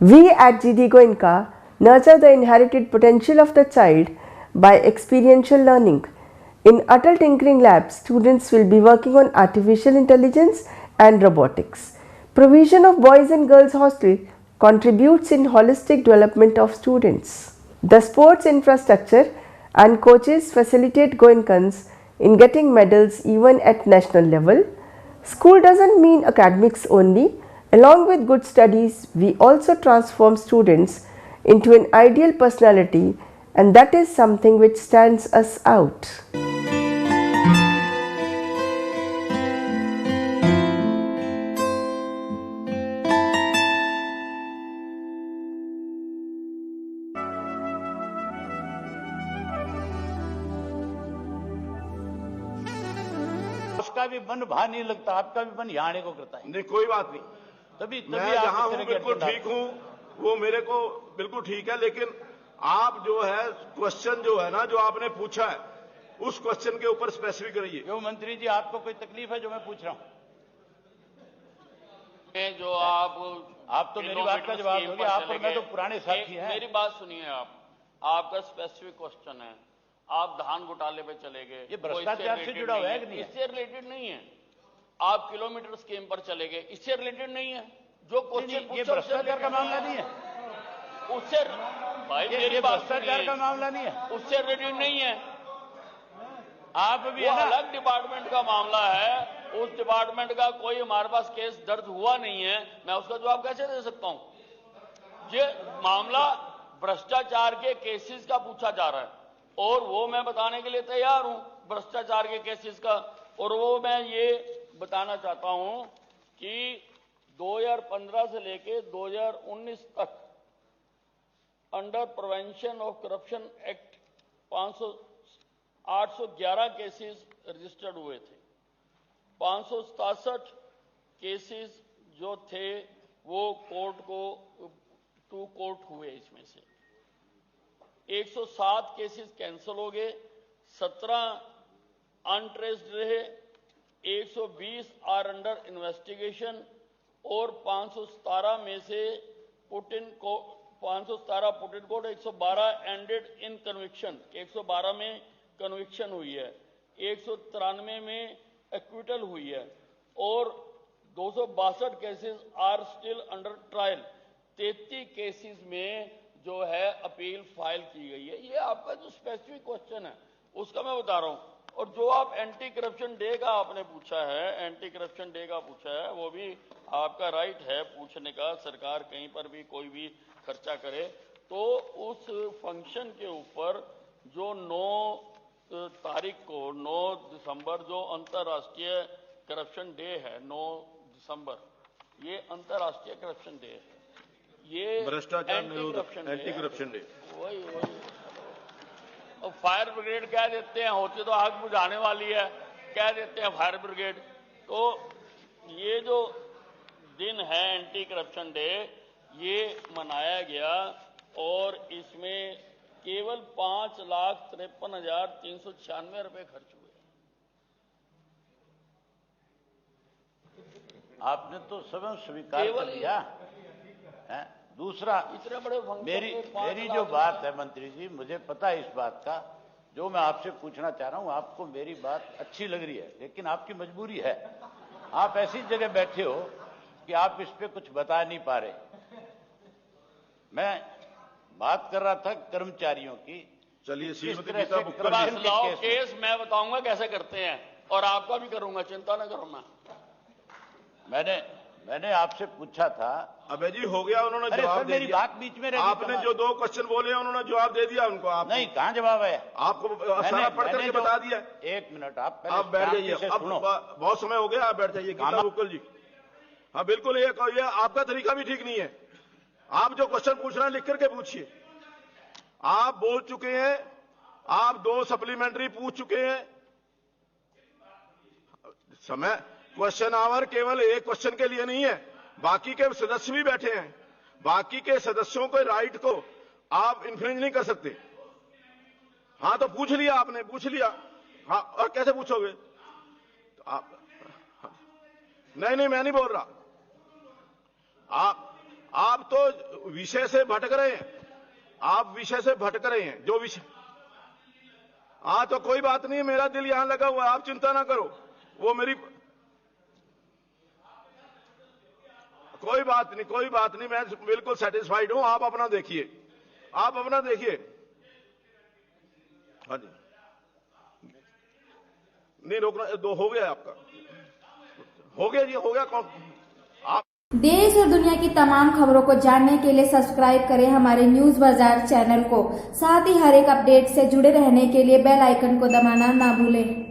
We at GD Goenka nurture the inherited potential of the child by experiential learning. In Atal Tinkering Lab, students will be working on artificial intelligence and robotics. Provision of boys and girls hostel contributes in holistic development of students. The sports infrastructure and coaches facilitate Goenkans in getting medals even at national level. School doesn't mean academics only. Along with good studies, we also transform students into an ideal personality, and that is something which stands us out. उसका भी मन भा नहीं लगता, आपका भी मन यहाँ आने को करता है। नहीं, कोई बात नहीं। तभी मैं जहां हूं बिल्कुल ठीक हूं, वो मेरे को बिल्कुल ठीक है, लेकिन आप जो है क्वेश्चन जो है ना, जो आपने पूछा है, उस क्वेश्चन के ऊपर स्पेसिफिक करिए। क्यों मंत्री जी, आपको कोई तकलीफ है जो मैं पूछ रहा हूं? जो आप तो मेरी बात का जवाब दोगे, आप और मैं तो पुराने साथी हैं। मेरी बात सुनिए, आपका स्पेसिफिक क्वेश्चन है, आप धान घोटाले पे चले गए, ये भ्रष्टाचार से जुड़ा हुआ है कि नहीं? इससे रिलेटेड नहीं है। आप किलोमीटर स्कीम पर चले गए, इससे रिलेटेड नहीं है। जो क्वेश्चन ये भ्रष्टाचार का मामला नहीं है, उससे भाई मेरी बात भ्रष्टाचार का मामला नहीं है, उससे रिलेटेड नहीं है। आप भी वो अलग डिपार्टमेंट का मामला है, उस डिपार्टमेंट का कोई हमारे पास केस दर्ज हुआ नहीं है, मैं उसका जवाब कैसे दे सकता हूं? ये मामला भ्रष्टाचार के केसेस का पूछा जा रहा है, और वो मैं बताने के लिए तैयार हूं, भ्रष्टाचार के केसेस का। और वो मैं ये बताना चाहता हूं कि 2015 से लेके 2019 तक under prevention of corruption act 811 cases registered हुए थे। 567 केसेस जो थे वो कोर्ट को टू कोर्ट हुए, इसमें से 107 केसेस कैंसिल हो गए, 17 अनट्रेस्ड रहे, 120 आर अंडर इन्वेस्टिगेशन, और 517 में से put in court, 112 ended in conviction, 112 में कन्विक्शन हुई है, 193 में एक्विटल हुई है, और 262 cases are still under trial. 33 cases में जो है अपील फाइल की गई है। ये आपका जो स्पेसिफिक क्वेश्चन है उसका मैं बता रहा हूं। और जो आप एंटी करप्शन डे का आपने पूछा है, एंटी करप्शन डे का पूछा है, वो भी आपका राइट है पूछने का। सरकार कहीं पर भी कोई भी खर्चा करे तो उस फंक्शन के ऊपर जो 9 तारीख को 9 दिसंबर जो अंतर्राष्ट्रीय करप्शन डे है, 9 दिसंबर, ये अंतर्राष्ट्रीय करप्शन डे है। ये भ्रष्टाचार एंटी करप्शन डे, वही और फायर ब्रिगेड कह देते हैं, होती तो आग बुझाने वाली है, कह देते हैं फायर ब्रिगेड। तो ये जो दिन है एंटी करप्शन डे, ये मनाया गया, और इसमें केवल 5,53,396 रुपए खर्च हुए। आपने तो सब स्वीकार कर लिया है। दूसरा, इतने बड़े मेरी जो बात है मंत्री जी, मुझे पता है इस बात का, जो मैं आपसे पूछना चाह रहा हूं, आपको मेरी बात अच्छी लग रही है, लेकिन आपकी मजबूरी है। आप ऐसी जगह बैठे हो कि आप इस पे कुछ बता नहीं पा रहे। मैं बात कर रहा था कर्मचारियों की। चलिए केस मैं बताऊंगा कैसे करते हैं, और आपका भी करूंगा, चिंता ना करो। मैंने आपसे पूछा था। अबे जी हो गया, उन्होंने जवाब दे मेरी दिया। बात बीच में रह गई। आपने जो 2 क्वेश्चन बोले उन्होंने जवाब दे दिया उनको। आप नहीं, कहां जवाब है? आपको सारा पढ़ करके बता दिया। 1 मिनट, आप बैठ जाइए, अब बहुत समय हो गया, आप बैठ जाइए। गीता बुक्कल जी, हाँ बिल्कुल, ये आपका तरीका भी ठीक नहीं है। आप जो क्वेश्चन पूछ रहे हैं लिख करके पूछिए। आप बोल चुके हैं, आप 2 सप्लीमेंट्री पूछ चुके हैं। समय क्वेश्चन आवर केवल एक क्वेश्चन के लिए नहीं है, बाकी के सदस्य भी बैठे हैं। बाकी के सदस्यों के राइट को आप इन्फ्रिंज नहीं कर सकते। हाँ तो पूछ लिया आपने, पूछ लिया। हाँ, और कैसे पूछोगे? तो आप नहीं, मैं नहीं बोल रहा। आप तो विषय से भटक रहे हैं, आप विषय से भटक रहे हैं। जो विषय, हाँ तो कोई बात नहीं, मेरा दिल यहां लगा हुआ है, आप चिंता ना करो। वो मेरी कोई बात नहीं, मैं बिल्कुल सेटिस्फाइड हूं। आप अपना देखिए, आप अपना देखिए। हाँ जी, नहीं रोकना, दो हो गया आपका, हो गया जी, हो गया। कौन आप देश और दुनिया की तमाम खबरों को जानने के लिए सब्सक्राइब करें हमारे न्यूज बाजार चैनल को। साथ ही हर एक अपडेट से जुड़े रहने के लिए बेल आइकन को दबाना ना भूलें।